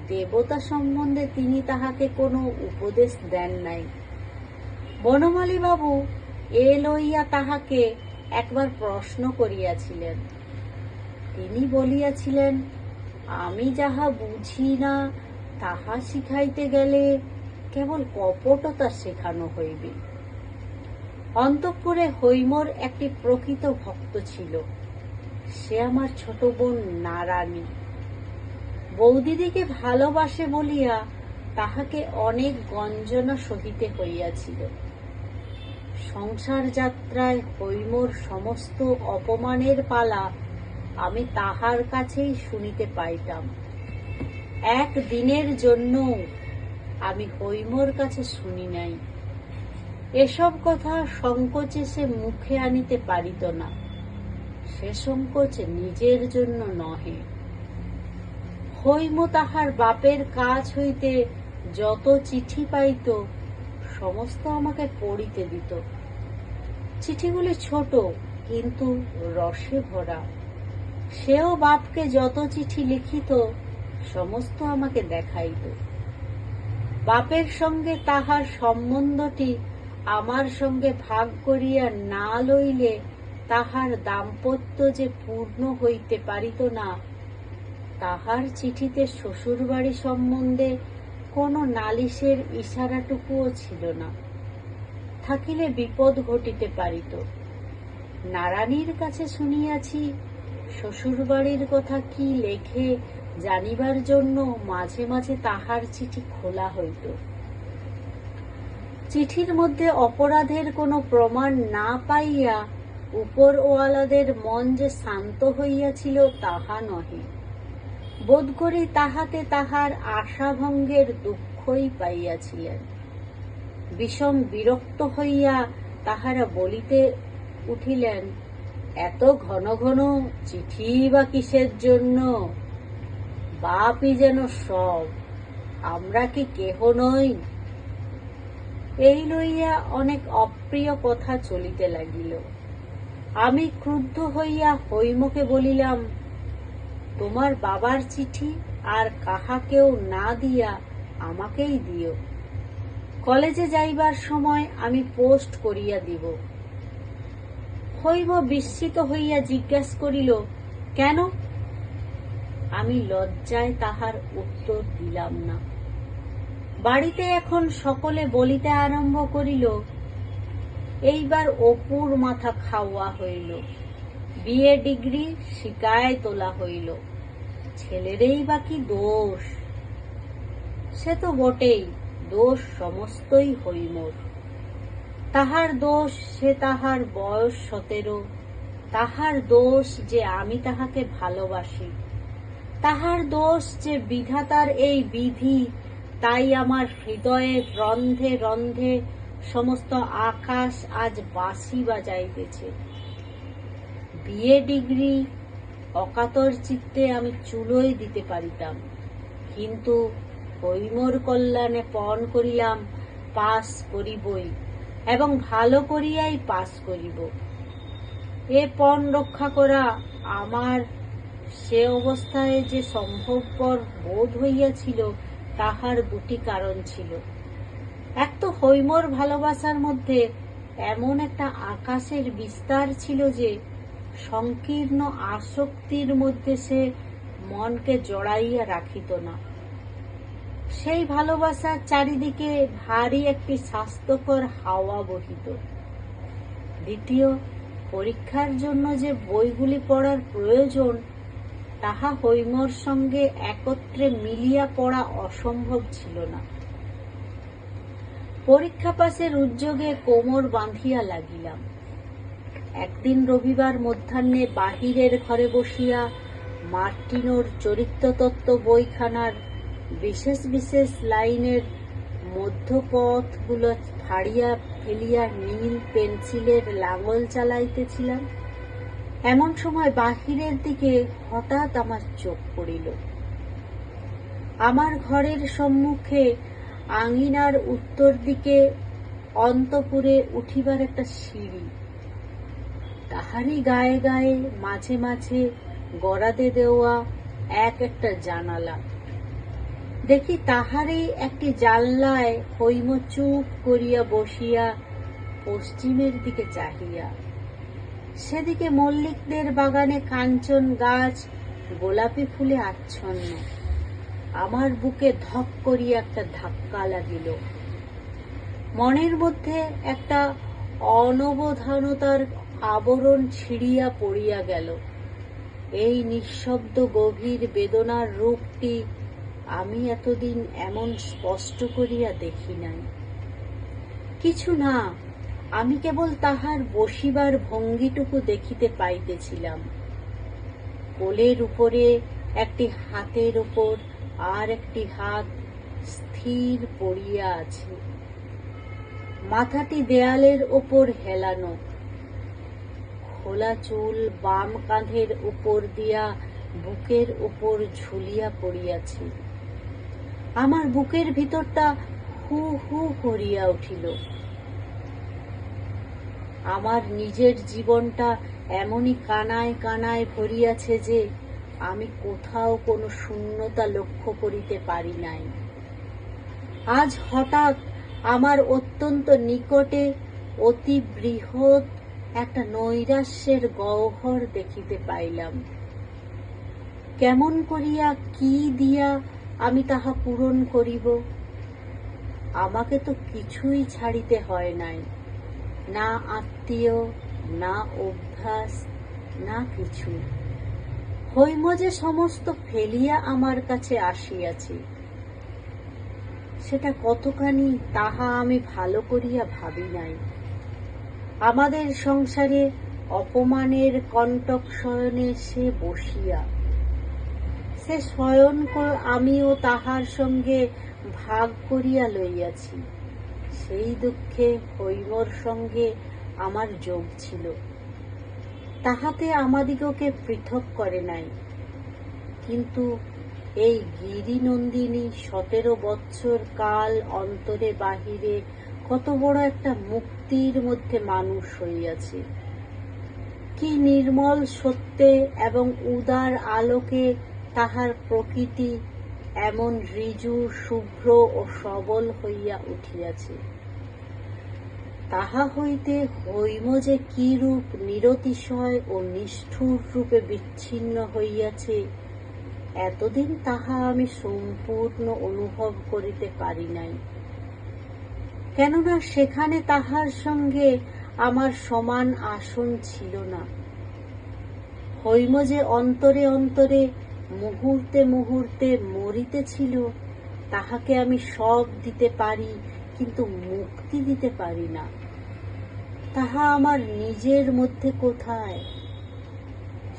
দেবতা সম্বন্ধে তিনি তাহাকে কোনো উপদেশ দেন নাই। বনমালী বাবু এ লইয়া তাহাকে একবার প্রশ্ন করিয়াছিলেন। তিনি বলিয়াছিলেন, আমি যাহা বুঝি না তাহা শিখাইতে গেলে কেবল কপটতা শেখানো হইবে। অন্তঃপুরে হৈমর একটি প্রকৃত ভক্ত ছিল, সে আমার ছোট বোন নারায়ণী। বৌদিদিকে ভালোবাসে বলিয়া তাহাকে অনেক গঞ্জনা সহিতে হইয়াছিল। সংসার যাত্রায় হৈমর সমস্ত অপমানের পালা আমি তাহার কাছেই শুনিতে পাইতাম। এক দিনের জন্য আমি হৈমর কাছে শুনি নাই। এসব কথা সংকোচে সে মুখে আনিতে পারিত না। সে সংকোচ নিজের জন্য নহে। হৈম তাহার বাপের কাছ হইতে যত চিঠি পাইত সমস্ত আমাকে পড়িতে দিত। চিঠিগুলি ছোট কিন্তু রসে ভরা। সেও বাপকে যত চিঠি লিখিত সমস্ত আমাকে দেখাইত। বাপের সঙ্গে তাহার সম্বন্ধটি আমার সঙ্গে ভাগ করিয়া না লইলে তাহার দাম্পত্য যে পূর্ণ হইতে পারিত না, তাহার চিঠিতে শ্বশুরবাড়ি সম্বন্ধে কোনো নালিশের ইশারাটুকুও ছিল না। থাকিলে বিপদ ঘটিতে পারিত। নারায়ণীর কাছে শুনিয়াছি শ্বশুরবাড়ির কথা কি লেখে জানিবার জন্য মাঝে মাঝে তাহার চিঠি খোলা হইত। চিঠির মধ্যে অপরাধের কোনো প্রমাণ না পাইয়া উপরওয়ালাদের মন যে শান্ত হইয়াছিল তাহা নহে। বোধ করি তাহাতে তাহার আশাভঙ্গের দুঃখই পাইয়াছিলেন। বিষম বিরক্ত হইয়া তাহারা বলিতে উঠিলেন, এত ঘন ঘন চিঠি বা কিসের জন্য? বাপই যেন সব, আমরা কি কেহ নই? এই লইয়া অনেক অপ্রিয় কথা চলিতে লাগিল। আমি ক্রুদ্ধ হইয়া হৈমকে বলিলাম, তোমার বাবার চিঠি আর কাহাকেও না দিয়া আমাকেই দিও। কলেজে যাইবার সময় আমি পোস্ট করিয়া দিব। হৈম বিস্মিত হইয়া জিজ্ঞাসা করিল, কেন? আমি লজ্জায় তাহার উত্তর দিলাম না। বাড়িতে এখন সকলে বলিতে আরম্ভ করিল, এইবার অপুর মাথা খাওয়া হইল, বিএ ডিগ্রি শিকায় তোলা হইল, ছেলেরই বা কি দোষ? সে তো বটেই, দোষ সমস্তই হৈমর। তাহার দোষ সে তাহার বয়স 17, তাহার দোষ যে আমি তাহাকে ভালোবাসি, তাহার দোষ যে বিধাতার এই বিধি, তাই আমার হৃদয়ের রন্ধে রন্ধে সমস্ত আকাশ আজ বাঁশি বাজাইতেছে। বিএ ডিগ্রি অকাতর চিত্তে আমি চুলোয় দিতে পারিতাম, কিন্তু হৈমর কল্যাণে পণ করিলাম পাস করিবই এবং ভালো করিয়াই পাস করিব। এ পণ রক্ষা করা আমার সে অবস্থায় যে সম্ভবপর বোধ হইয়াছিল তাহার দুটি কারণ ছিল। এক তো হৈমর ভালোবাসার মধ্যে এমন একটা আকাশের বিস্তার ছিল যে সংকীর্ণ আসক্তির মধ্যে সে মনকে জড়াইয়া রাখিত না। সেই ভালোবাসার চারিদিকে ভারী একটি স্বাস্থ্যকর হাওয়া বহিত। দ্বিতীয়, পরীক্ষার জন্য যে বইগুলি পড়ার প্রয়োজন তাহা হৈমর সঙ্গে একত্রে মিলিয়া পড়া অসম্ভব ছিল না। পরীক্ষা পাসের উদ্যোগে কোমর বাঁধিয়া লাগিলাম। একদিন রবিবার মধ্যাহ্নে বাহিরের ঘরে বসিয়া মার্টিনোর চরিত্রতত্ত্ব বইখানার বিশেষ বিশেষ লাইনের মধ্যপথগুলো ফাড়িয়া ফেলিয়া নীল পেন্সিলের লাঙল চালাইতেছিলাম। এমন সময় বাহিরের দিকে হঠাৎ আমার চোখ পড়িল। আমার ঘরের সম্মুখে আঙিনার উত্তর দিকে অন্তপুরে উঠিবার একটা সিঁড়ি, তাহারই গায়ে গায়ে মাঝে মাঝে গড়াদে দেওয়া একটা জানালা। দেখি তাহারই একটি জানলায় হৈম চুপ করিয়া বসিয়া পশ্চিমের দিকে চাহিয়া। সেদিকে মল্লিকদের বাগানে কাঞ্চন গাছ গোলাপি ফুলে আচ্ছন্ন। আমার বুকে ধক করিয়া একটা ধাক্কা লাগিল। মনের মধ্যে একটা অনবধানতার আবরণ ছিঁড়িয়া পড়িয়া গেল। এই নিঃশব্দ গভীর বেদনার রূপটি আমি এতদিন এমন স্পষ্ট করিয়া দেখি নাই। কিছু না, আমি কেবল তাহার বসিবার ভঙ্গিটুকু দেখিতে পাইতেছিলাম। কোলের উপরে একটি হাতের উপর আর একটি হাত স্থির পড়িয়া আছে, মাথাটি দেয়ালের ওপর হেলানো। খোলা চুল বাম কাঁধের উপর দিয়া বুকের উপর ঝুলিয়া পড়িয়াছে। আমার বুকের ভিতরটা হু হু করিয়া উঠিল। আমার নিজের জীবনটা এমনই কানায় কানায় ভরিয়াছে যে আমি কোথাও কোনো শূন্যতা লক্ষ্য করিতে পারি নাই। আজ হঠাৎ আমার অত্যন্ত নিকটে অতি বৃহৎ একটা নৈরাশ্যের গহ্বর দেখিতে পাইলাম। কেমন করিয়া কি দিয়া আমি তাহা পূরণ করিব? আমাকে তো কিছুই ছাড়িতে হয় নাই, না আত্মীয়, না অভ্যাস, না কিছু। হৈম যে সমস্ত ফেলিয়া আমার কাছে আসিয়াছে, সেটা কতখানি তাহা আমি ভালো করিয়া ভাবি নাই। আমাদের সংসারে অপমানের কণ্টক শয়নে সে বসিয়া, সে শয়ন আমিও তাহার সঙ্গে ভাগ করিয়া লইয়াছি। সেই দুঃখে হৈমর সঙ্গে আমার যোগ ছিল, তাহাতে আমাদিগকে পৃথক করে নাই। কিন্তু এই গিরিনন্দিনী 17 বৎসর কাল অন্তরে বাহিরে কত বড় একটা মুক্তির মধ্যে মানুষ হইয়াছে। কি নির্মল সত্যে এবং উদার আলোকে তাহার প্রকৃতি এমন ঋজু, শুভ্র ও সবল হইয়া উঠিয়াছে। তাহা হইতে হৈম যে কি রূপ নিরতিশয় ও নিষ্ঠুর রূপে বিচ্ছিন্ন হইয়াছে, এতদিন তাহা আমি সম্পূর্ণ অনুভব করিতে পারি নাই। কেননা সেখানে তাহার সঙ্গে আমার সমান আসন ছিল না। হৈম যে অন্তরে অন্তরে মুহূর্তে মুহূর্তে মরিতেছিল, তাহাকে আমি সব দিতে পারি, কিন্তু মুক্তি দিতে পারি না। তাহা আমার নিজের মধ্যে কোথায়?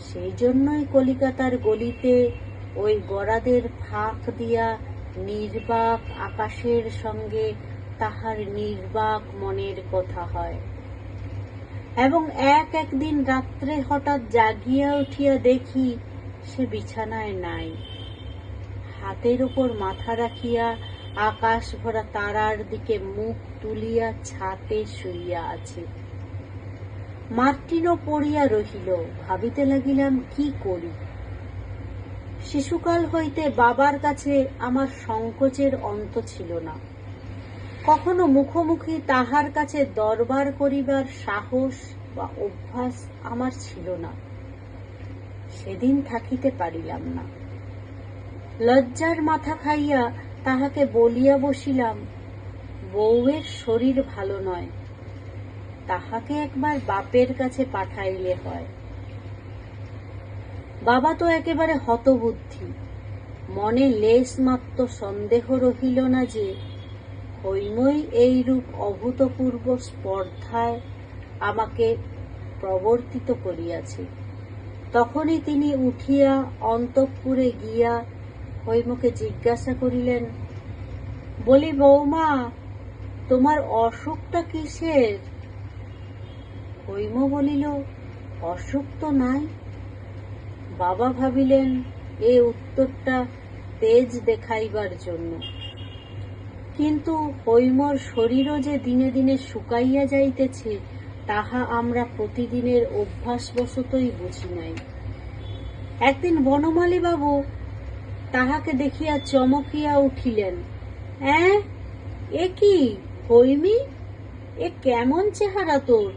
সেই জন্যই কলিকাতার গলিতে ওই গড়াদের ফাঁক দিয়া নির্বাক আকাশের সঙ্গে তাহার নির্বাক মনের কথা হয়। এবং একদিন রাত্রে হঠাৎ জাগিয়া উঠিয়া দেখি সে বিছানায় নাই। হাতের উপর মাথা রাখিয়া আকাশ ভরা তারার দিকে মুখ তুলিয়া ছাতে শুইয়া আছে। মার্টিনো পড়িয়া রহিল। ভাবিতে লাগিলাম কি করি। শিশুকাল হইতে বাবার কাছে আমার সংকোচের অন্ত ছিল না। কখনো মুখোমুখি তাহার কাছে দরবার করিবার সাহস বা অভ্যাস আমার ছিল না। সেদিন থাকিতে পারিলাম না। লজ্জার মাথা খাইয়া তাহাকে বলিয়া বসিলাম, বউয়ের শরীর ভালো নয়, তাহাকে একবার বাপের কাছে পাঠাইলে হয়। বাবা তো একেবারে হতবুদ্ধি। মনে লেশ মাত্র সন্দেহ রহিল না যে হৈমই এইরূপ অভূতপূর্ব স্পর্ধায় আমাকে প্রবর্তিত করিয়াছে। তখনই তিনি উঠিয়া অন্তঃপুরে গিয়া হৈমকে জিজ্ঞাসা করিলেন, বলি বৌমা, তোমার অসুখটা কিসের? হৈম বলিল, অসুখ তো নাই। বাবা ভাবিলেন এ উত্তরটা তেজ দেখাইবার জন্য, কিন্তু হৈমর শরীরও যে দিনে দিনে শুকাইয়া যাইতেছে তাহা আমরা প্রতিদিনের অভ্যাসবশতই বুঝি নাই। একদিন বনমালী বাবু তাহাকে দেখিয়া চমকিয়া উঠিলেন, এ কি হৈমি, এ কেমন চেহারা তোর,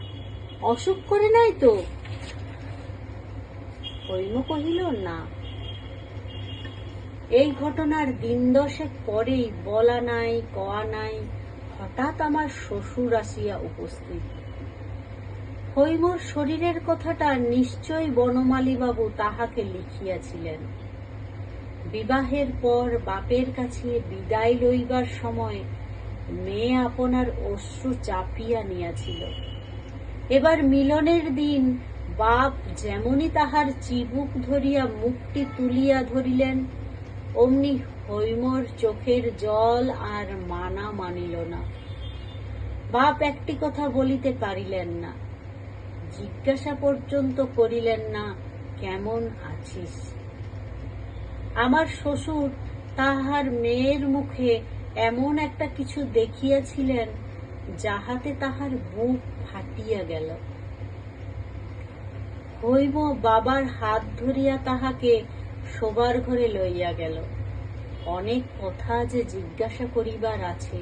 অসুখ করে নাই তো? হৈম কহিল, না। এই ঘটনার দিন 10 পরেই বলা নাই কওয়া নাই হঠাৎ আমার শ্বশুর আসিয়া উপস্থিত। হৈমর শরীরের কথাটা নিশ্চয় বনমালী বাবু তাহাকে লিখিয়াছিলেন। বিবাহের পর বাপের কাছে বিদায় লইবার সময় মেয়ে আপনার অশ্রু চাপিয়া নিয়াছিল। এবার মিলনের দিন বাপ যেমনি তাহার চিবুক ধরিয়া মুখটি তুলিয়া ধরিলেন, অমনি হৈমর চোখের জল আর মানা মানিল না। বাপ একটি কথা বলিতে পারিলেন না, জিজ্ঞাসা পর্যন্ত করিলেন না, কেমন আছিস? আমার শ্বশুর তাহার মেয়ের মুখে এমন একটা কিছু দেখিয়াছিলেন যাহাতে তাহার বুক ফাটিয়া গেল। হৈম বাবার হাত ধরিয়া তাহাকে শোবার ঘরে লইয়া গেল। অনেক কথা যে জিজ্ঞাসা করিবার আছে।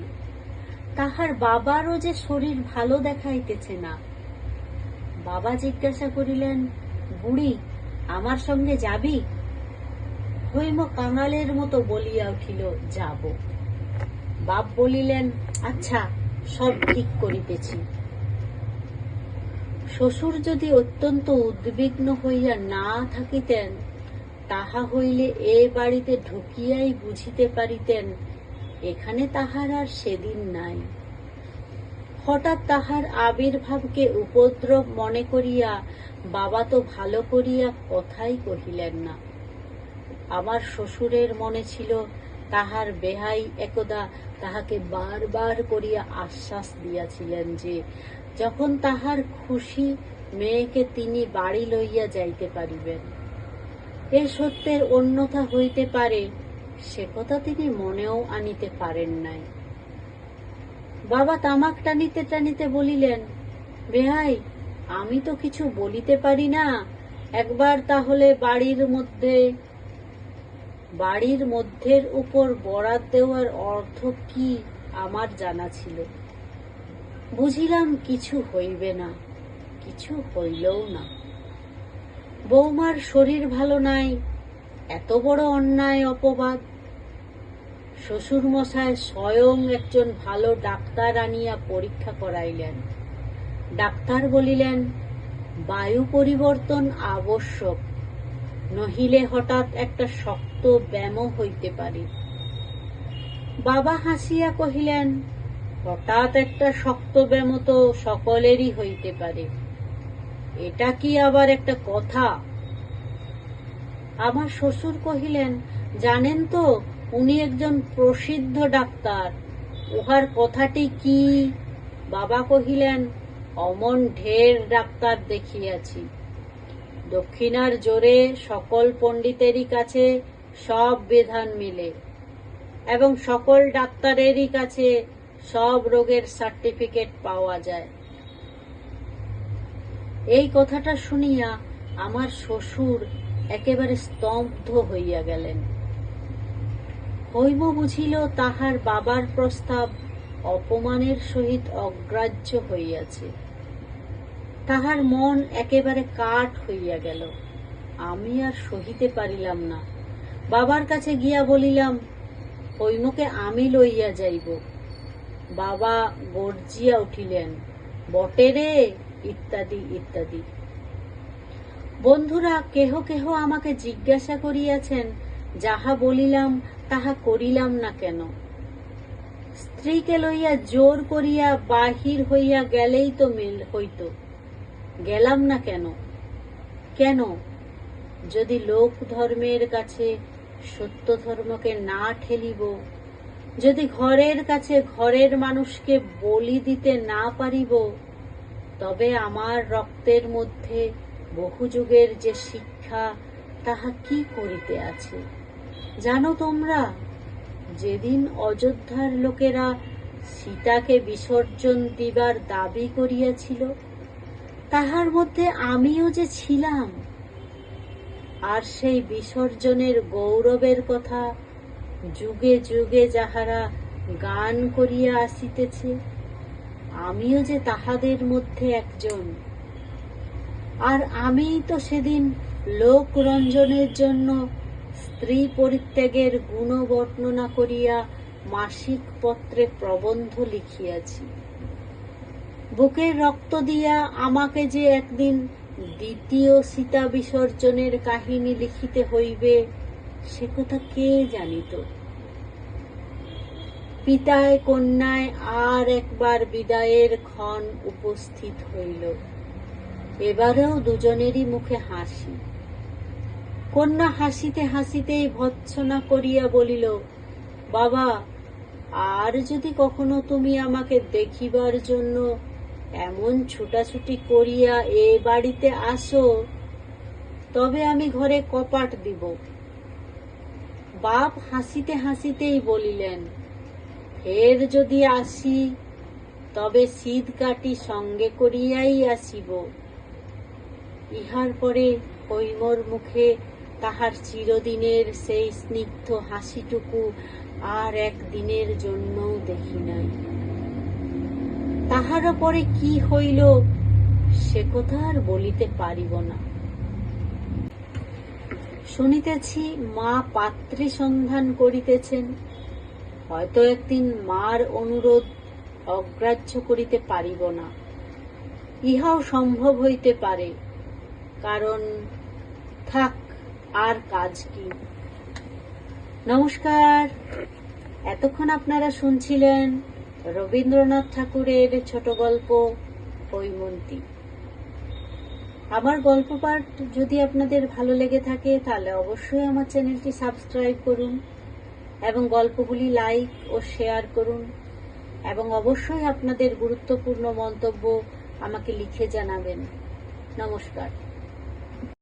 তাহার বাবারও যে শরীর ভালো দেখাইতেছে না। বাবা জিজ্ঞাসা করিলেন, বুড়ি, আমার সঙ্গে যাবি? হৈম কাঙালের মতো বলিয়া উঠিল, যাব। বাপ বলিলেন, আচ্ছা, সব ঠিক করিতেছি। শ্বশুর যদি অত্যন্ত উদ্বিগ্ন হইয়া না থাকিতেন, তাহা হইলে এ বাড়িতে ঢুকিয়াই বুঝিতে পারিতেন এখানে তাহার আর সেদিন নাই। হঠাৎ তাহার আবির্ভাবকে উপদ্রব মনে করিয়া বাবা তো ভালো করিয়া কথাই কহিলেন না। আমার শ্বশুরের মনে ছিল তাহার বেহাই একদা তাহাকে বারবার করিয়া আশ্বাস দিয়াছিলেন যে যখন তাহার খুশি মেয়েকে তিনি বাড়ি লইয়া যাইতে পারিবেন। এ সত্যের অন্যথা হইতে পারে, সে কথা তিনি মনেও আনিতে পারেন নাই। বাবা তামাক টানিতে টানিতে বলিলেন, বেহাই, আমি তো কিছু বলিতে পারি না, একবার তাহলে বাড়ির মধ্যের উপর বরাত দেওয়ার অর্থ কি আমার জানা ছিল। বুঝিলাম কিছু হইবে না, কিছু হইলও না। বৌমার শরীর ভালো নাই, এত বড় অন্যায় অপবাদ। শ্বশুর মশাই স্বয়ং একজন ভালো ডাক্তার আনিয়া পরীক্ষা করাইলেন। ডাক্তার বলিলেন, বায়ু পরিবর্তন আবশ্যক, নহিলে হঠাৎ একটা শক্ত ব্যাম হইতে পারে। বাবা হাসিয়া কহিলেন, হঠাৎ একটা শক্ত ব্যাম তো সকলেরই হইতে পারে, এটা কি আবার একটা কথা? আমার শ্বশুর কহিলেন, জানেন তো, উনি একজন প্রসিদ্ধ ডাক্তার, উহার কথাটি কি? বাবা কহিলেন, অমন ঢের ডাক্তার দেখিয়াছি, দক্ষিণার জোরে সকল পণ্ডিতেরই কাছে সব বিধান মিলে এবং সকল ডাক্তারেরই কাছে সব রোগের সার্টিফিকেট পাওয়া যায়। এই কথাটা শুনিয়া আমার শ্বশুর একেবারে স্তব্ধ হইয়া গেলেন। হৈম বুঝিল তাহার বাবার প্রস্তাব অপমানের সহিত অগ্রাহ্য হইয়াছে। তাহার মন একেবারে কাঠ হইয়া গেল। আমি আর সহিতে পারিলাম না। বাবার কাছে গিয়া বলিলাম, হৈমকে আমি লইয়া যাইব। বাবা গর্জিয়া উঠিলেন, বটে রে, ইত্যাদি ইত্যাদি। বন্ধুরা কেহ কেহ আমাকে জিজ্ঞাসা করিয়াছেন, যাহা বলিলাম তাহা করিলাম না কেন। স্ত্রীকে লইয়া জোর করিয়া বাহির হইয়া গেলেই তো মিল হইত। গেলাম না কেন? কেন? যদি লোক ধর্মের কাছে সত্য ধর্মকে না ঠেলিব, যদি ঘরের কাছে ঘরের মানুষকে বলি দিতে না পারিব, তবে আমার রক্তের মধ্যে বহু যুগের যে শিক্ষা তাহা কি করিতে আছে? জানো তোমরা, যেদিন অযোধ্যার লোকেরা সীতাকে বিসর্জন দিবার দাবি করিয়াছিল, তাহার মধ্যে আমিও যে ছিলাম, আর সেই বিসর্জনের গৌরবের কথা যুগে যুগে যাহারা গান করিয়া আসিতেছে, আমিও যে তাহাদের মধ্যে একজন। আর আমিই তো সেদিন লোকরঞ্জনের জন্য স্ত্রী পরিত্যাগের গুণ বর্ণনা করিয়া মাসিক পত্রে প্রবন্ধ লিখিয়াছি। বুকের রক্ত দিয়া আমাকে যে একদিন দ্বিতীয় সীতা বিসর্জনের কাহিনী লিখিতে হইবে, সে কথা কে জানিত? পিতায় কন্যায় আর একবার বিদায়ের ক্ষণ উপস্থিত হইল। এবারেও দুজনেরই মুখে হাসি। কন্যা হাসিতে হাসিতেই ভৎসনা করিয়া বলিল, বাবা, আর যদি কখনো তুমি আমাকে দেখিবার জন্য এমন ছুটাছুটি করিয়া এ বাড়িতে আসো, তবে আমি ঘরে কপাট দিব। বাপ হাসিতে হাসিতেই বলিলেন, ফের যদি আসি, তবে সিধ কাটি সঙ্গে করিয়াই আসিব। ইহার পরে হৈমর মুখে তাহার চিরদিনের সেই স্নিগ্ধ হাসিটুকু আর একদিনের জন্যও দেখি নাই। তাহার পরে কি হইল সে কথা আর বলিতে পারিব না। শুনিতেছি মা পাত্রী সন্ধান করিতেছেন। হয়তো একদিন মার অনুরোধ অগ্রাহ্য করিতে পারিব না, ইহাও সম্ভব হইতে পারে। কারণ থাক, আর কাজ কি। নমস্কার। এতক্ষণ আপনারা শুনছিলেন রবীন্দ্রনাথ ঠাকুরের ছোট গল্প হৈমন্তী। আমার গল্প পাঠ যদি আপনাদের ভালো লেগে থাকে, তাহলে অবশ্যই আমার চ্যানেলটি সাবস্ক্রাইব করুন এবং গল্পগুলি লাইক ও শেয়ার করুন, এবং অবশ্যই আপনাদের গুরুত্বপূর্ণ মন্তব্য আমাকে লিখে জানাবেন। নমস্কার।